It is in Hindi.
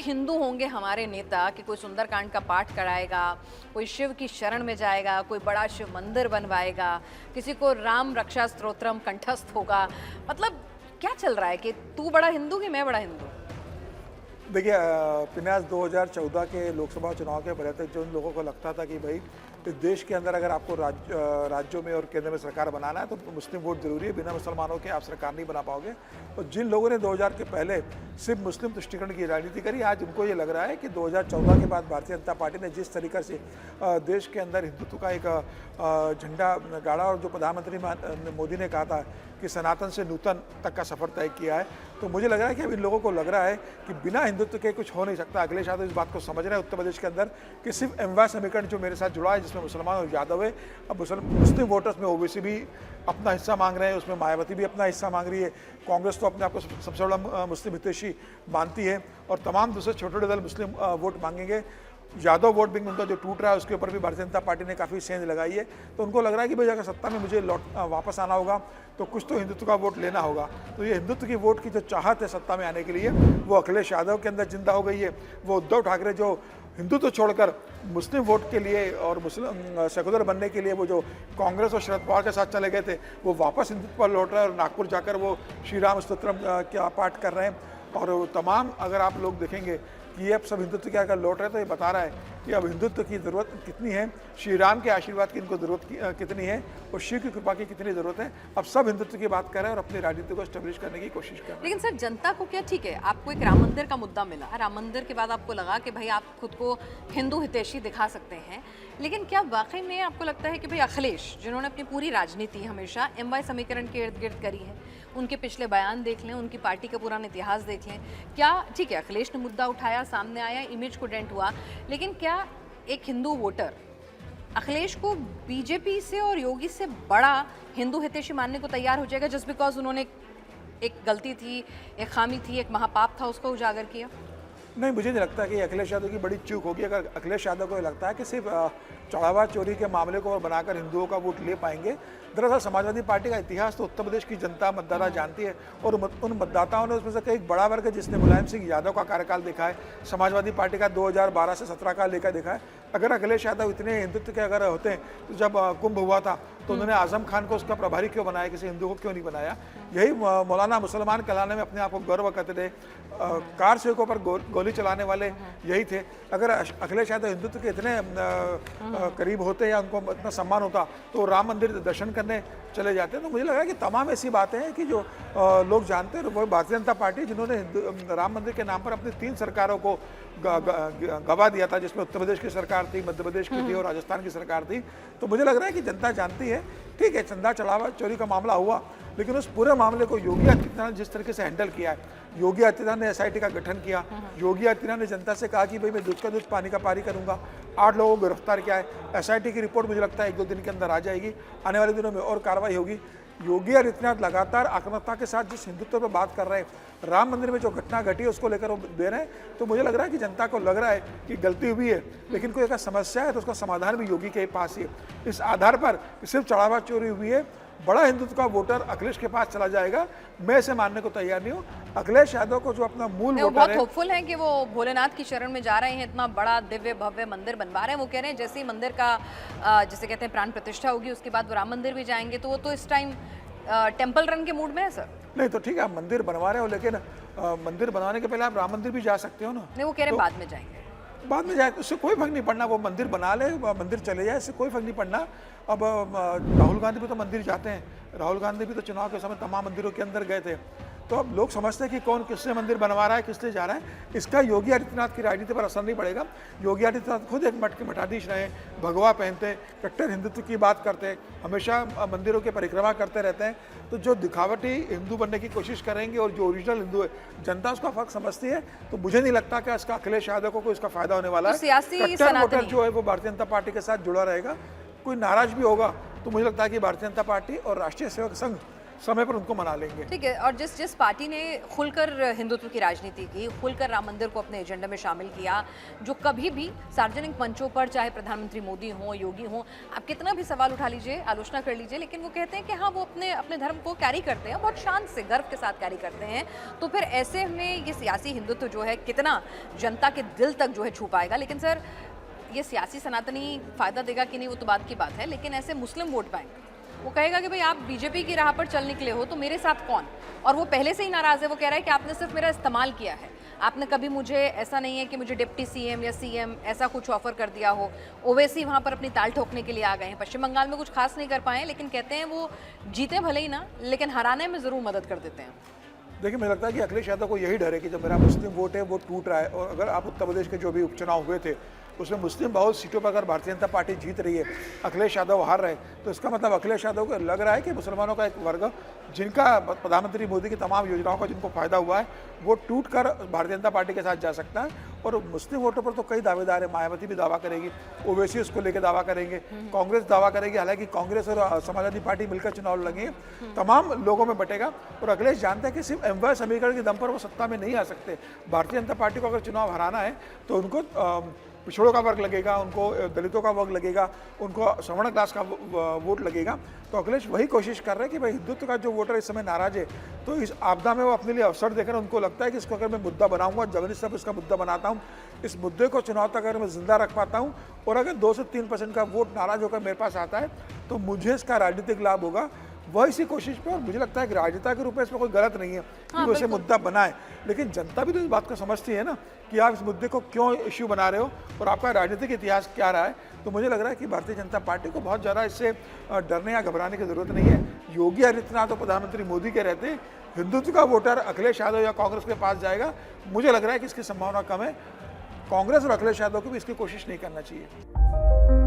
हिंदू होंगे हमारे नेता कि कोई सुंदरकांड का पाठ कराएगा, कोई शिव की शरण में जाएगा, कोई बड़ा शिव मंदिर बनवाएगा, किसी को राम रक्षा स्तोत्रम कंठस्थ होगा। मतलब क्या चल रहा है कि तू बड़ा हिंदू कि मैं बड़ा हिंदू? देखिए पिनास 2014 के लोकसभा चुनाव के पहले तक जो उन लोगों को लगता था कि भाई इस देश के अंदर अगर आपको राज्यों में और केंद्र में सरकार बनाना है तो मुस्लिम वोट जरूरी है, बिना मुसलमानों के आप सरकार नहीं बना पाओगे। और जिन लोगों ने 2000 के पहले सिर्फ मुस्लिम तुष्टिकरण की राजनीति करी, आज उनको ये लग रहा है कि 2014 के बाद भारतीय जनता पार्टी ने जिस तरीके से देश के अंदर हिंदुत्व का एक झंडा गाड़ा और जो प्रधानमंत्री मोदी ने कहा था कि सनातन से नूतन तक का सफर तय किया है, तो मुझे लग रहा है कि अब इन लोगों को लग रहा है कि बिना हिंदुत्व के कुछ हो नहीं सकता। अखिलेश यादव इस बात को समझ रहे हैं उत्तर प्रदेश के अंदर कि सिर्फ एमवाय समीकरण जो मेरे साथ जुड़ा है, जिसमें मुसलमान और यादव है, अब मुस्लिम वोटर्स में ओबीसी भी अपना हिस्सा मांग रहे हैं, उसमें मायावती भी अपना हिस्सा मांग रही है, कांग्रेस तो अपने आप को सबसे बड़ा मुस्लिम हितैषी मानती है और तमाम दूसरे छोटे छोटे दल मुस्लिम वोट मांगेंगे। यादव वोट बैंक उनका जो टूट रहा है उसके ऊपर भी भारतीय जनता पार्टी ने काफ़ी सेंध लगाई है। तो उनको लग रहा है कि भाई अगर सत्ता में मुझे वापस आना होगा तो कुछ तो हिंदुत्व का वोट लेना होगा। तो ये हिंदुत्व की वोट की जो चाहत है सत्ता में आने के लिए वो अखिलेश यादव के अंदर जिंदा हो गई है। वो उद्धव ठाकरे जो हिंदुत्व छोड़कर मुस्लिम वोट के लिए और मुस्लिम सेकुलर बनने के लिए वो जो कांग्रेस और शरद पवार के साथ चले गए थे, वो वापस हिंदुत्व पर लौट रहे हैं और नागपुर जाकर वो श्री राम स्तोत्रम का पाठ कर रहे हैं। और तमाम अगर आप लोग देखेंगे कि ये अब सब हिंदुत्व के अगर लौट रहे हैं तो ये बता रहा है कि अब हिंदुत्व की ज़रूरत कितनी है, श्री राम के आशीर्वाद की इनको ज़रूरत कितनी है और शिव की कृपा की कितनी ज़रूरत है। अब सब हिंदुत्व की बात कर रहे हैं और अपनी राजनीति को एस्टेब्लिश करने की कोशिश कर रहे हैं। लेकिन सर जनता को क्या, ठीक है आपको एक राम मंदिर का मुद्दा मिला, राम मंदिर के बाद आपको लगा कि भाई आप खुद को हिंदू हितैषी दिखा सकते हैं, लेकिन क्या वाकई में आपको लगता है कि भाई अखिलेश जिन्होंने अपनी पूरी राजनीति हमेशा एमवाय समीकरण के इर्द गिर्द करी है, उनके पिछले बयान देख लें, उनकी पार्टी का पुराना इतिहास देख लें, क्या ठीक है अखिलेश ने मुद्दा उठाया, सामने आया, इमेज को डेंट हुआ, लेकिन क्या एक हिंदू वोटर अखिलेश को बीजेपी से और योगी से बड़ा हिंदू हितैषी मानने को तैयार हो जाएगा जस्ट बिकॉज उन्होंने एक गलती थी, एक खामी थी, एक महापाप था, उसको उजागर किया? नहीं, मुझे नहीं लगता कि अखिलेश यादव की बड़ी चूक होगी। अगर अखिलेश यादव को लगता है कि सिर्फ चढ़ावा चोरी के मामले को बनाकर हिंदुओं का वोट ले पाएंगे, दरअसल समाजवादी पार्टी का इतिहास तो उत्तर प्रदेश की जनता मतदाता जानती है और उन मतदाताओं ने उसमें से एक बड़ा वर्ग है जिसने मुलायम सिंह यादव का कार्यकाल देखा है, समाजवादी पार्टी का 2012 से 17 का लेकर देखा है। अगर अखिलेश यादव इतने हिंदुत्व के अगर होते हैं तो जब कुंभ हुआ था तो उन्होंने आजम खान को उसका प्रभारी क्यों बनाया, किसी हिंदू को क्यों नहीं बनाया? यही मौलाना मुसलमान कहलाने में अपने आप को गर्व करते थे, कार सेवकों पर गोली चलाने वाले यही थे। अगर अखिलेश यादव हिंदुत्व के इतने करीब होते या उनको इतना सम्मान होता तो राम मंदिर दर्शन करने चले जाते हैं। तो मुझे लगा कि तमाम ऐसी बातें हैं कि जो लोग जानते हैं। वो भारतीय जनता पार्टी जिन्होंने राम मंदिर के नाम पर अपनी 3 सरकारों को गवा दिया था, जिसमें उत्तर प्रदेश की सरकार थी, मध्य प्रदेश की थी और राजस्थान की सरकार थी। तो मुझे लग रहा है कि जनता जानती है, ठीक है चंदा चढ़ावा चोरी का मामला हुआ, लेकिन उस पूरे मामले को योगी आदित्यनाथ ने जिस तरीके से हैंडल किया है, योगी आदित्यनाथ ने एसआईटी का गठन किया, योगी आदित्यनाथ ने जनता से कहा कि भाई मैं दूध का दूध पानी का पानी करूंगा, 8 लोगों को गिरफ्तार किया है। एसआईटी की रिपोर्ट मुझे लगता है 1-2 दिन के अंदर आ जाएगी, आने वाले दिनों में और कार्रवाई होगी। योगी आदित्यनाथ लगातार आक्रामकता के साथ जिस हिंदुत्व पर बात कर रहे हैं, राम मंदिर में जो घटना घटी है उसको लेकर वो दे रहे हैं, तो मुझे लग रहा है कि जनता को लग रहा है कि गलती हुई है, लेकिन कोई अगर समस्या है तो उसका समाधान भी योगी के पास ही है। इस आधार पर सिर्फ चढ़ावा चोरी हुई है, बड़ा हिंदुत्व का वोटर अखिलेश के पास चला जाएगा, मैं इसे मानने को तैयार नहीं हूँ। अखिलेश यादव को जो अपना मूल वोटर बहुत होपफुल है कि वो भोलेनाथ की शरण में जा रहे हैं, इतना बड़ा दिव्य भव्य मंदिर बनवा रहे हैं। वो कह रहे हैं जैसे ही मंदिर का जिसे कहते हैं प्राण प्रतिष्ठा होगी उसके बाद वो राम मंदिर भी जाएंगे, तो वो तो इस टाइम टेम्पल रन के मूड में है सर। नहीं तो ठीक है, आप मंदिर बनवा रहे हो, लेकिन मंदिर बनवाने के पहले आप राम मंदिर भी जा सकते हो ना। नहीं, वो कह रहे हैं बाद में जाएंगे, बाद में जाए, उससे कोई फर्क नहीं पड़ना। वो मंदिर बना ले, मंदिर चले जाए, इससे कोई फर्क नहीं पड़ना। अब राहुल गांधी भी तो मंदिर जाते हैं, राहुल गांधी भी तो चुनाव के समय तमाम मंदिरों के अंदर गए थे। तो अब लोग समझते हैं कि कौन किससे मंदिर बनवा रहा है, किस लिए जा रहा है, इसका योगी आदित्यनाथ की राजनीति पर असर नहीं पड़ेगा। योगी आदित्यनाथ खुद एक मठ के मठाधीश रहे, भगवा पहनते, कट्टर हिंदुत्व की बात करते, हमेशा मंदिरों की परिक्रमा करते रहते हैं। तो जो दिखावटी हिंदू बनने की कोशिश करेंगे और जो ओरिजिनल हिंदू है, जनता उसका फर्क समझती है। तो मुझे नहीं लगता कि इसका अखिलेश यादव को कोई इसका फायदा होने वाला है। कट्टर वोटर जो है वो भारतीय जनता पार्टी के साथ जुड़ा रहेगा, कोई नाराज भी होगा तो मुझे लगता है कि भारतीय जनता पार्टी और राष्ट्रीय सेवक संघ समय पर उनको मना लेंगे। ठीक है, और जिस जिस पार्टी ने खुलकर हिंदुत्व की राजनीति की, खुलकर राम मंदिर को अपने एजेंडा में शामिल किया, जो कभी भी सार्वजनिक मंचों पर चाहे प्रधानमंत्री मोदी हों, योगी हों, आप कितना भी सवाल उठा लीजिए, आलोचना कर लीजिए, लेकिन वो कहते हैं कि हाँ वो अपने अपने धर्म को कैरी करते हैं, बहुत शान से गर्व के साथ कैरी करते हैं। तो फिर ऐसे में ये सियासी हिंदुत्व जो है कितना जनता के दिल तक जो है छू पाएगा। लेकिन सर ये सियासी सनातनी फायदा देगा कि नहीं वो तो बात की बात है, लेकिन ऐसे मुस्लिम वोट बैंक वो कहेगा कि भाई आप बीजेपी की राह पर चल निकले हो तो मेरे साथ कौन, और वो पहले से ही नाराज है। वो कह रहा है कि आपने सिर्फ मेरा इस्तेमाल किया है, आपने कभी मुझे, ऐसा नहीं है कि मुझे डिप्टी सीएम या सीएम ऐसा कुछ ऑफर कर दिया हो। ओवैसी वहाँ पर अपनी ताल ठोकने के लिए आ गए हैं, पश्चिम बंगाल में कुछ खास नहीं कर पाए, लेकिन कहते हैं वो जीते भले ही ना, लेकिन हराने में ज़रूर मदद कर देते हैं। देखिए, मुझे लगता है कि अखिलेश यादव को यही डर है कि जब मेरा मुस्लिम वोट है वो टूट रहा है, और अगर आप उत्तर प्रदेश के जो भी उपचुनाव हुए थे उसमें मुस्लिम बहुत सीटों पर अगर भारतीय जनता पार्टी जीत रही है, अखिलेश यादव हार रहे, तो इसका मतलब अखिलेश यादव को लग रहा है कि मुसलमानों का एक वर्ग जिनका प्रधानमंत्री मोदी की तमाम योजनाओं का जिनको फायदा हुआ है वो टूट कर भारतीय जनता पार्टी के साथ जा सकता है। और मुस्लिम वोटों पर तो कई दावेदार है, मायावती भी दावा करेगी, ओवैसी उसको लेकर दावा करेंगे, कांग्रेस दावा करेगी, हालांकि कांग्रेस और समाजवादी पार्टी मिलकर चुनाव लड़ेंगे, तमाम लोगों में बटेगा। और अखिलेश जानते हैं कि सिर्फ एमवाय समीकरण के दम पर वो सत्ता में नहीं आ सकते। भारतीय जनता पार्टी को अगर चुनाव हराना है तो उनको पिछड़ों का वर्ग लगेगा, उनको दलितों का वर्ग लगेगा, उनको सवर्ण क्लास का वोट लगेगा। तो अखिलेश वही कोशिश कर रहे हैं कि भाई हिंदुत्व का जो वोटर इस समय नाराज है, तो इस आपदा में वो अपने लिए अवसर देकर उनको लगता है कि इसको अगर मैं मुद्दा बनाऊंगा, जबरदस्ती सब इसका मुद्दा बनाता हूँ, इस मुद्दे को चुनाव तक अगर मैं जिंदा रख पाता हूँ और अगर 2 से 3% का वोट नाराज होकर मेरे पास आता है तो मुझे इसका राजनीतिक लाभ होगा। वह इसी कोशिश पे, और मुझे लगता है कि राजनेता के रूप में इसमें कोई गलत नहीं है कि वो इसे मुद्दा बनाए, लेकिन जनता भी तो इस बात को समझती है ना कि आप इस मुद्दे को क्यों इश्यू बना रहे हो और आपका राजनीतिक इतिहास क्या रहा है। तो मुझे लग रहा है कि भारतीय जनता पार्टी को बहुत ज़्यादा इससे डरने या घबराने की जरूरत नहीं है। योगी आदित्यनाथ और प्रधानमंत्री मोदी के रहते हिंदुत्व का वोटर अखिलेश यादव या कांग्रेस के पास जाएगा, मुझे लग रहा है कि इसकी संभावना कम है। कांग्रेस और अखिलेश यादव को भी इसकी कोशिश नहीं करना चाहिए।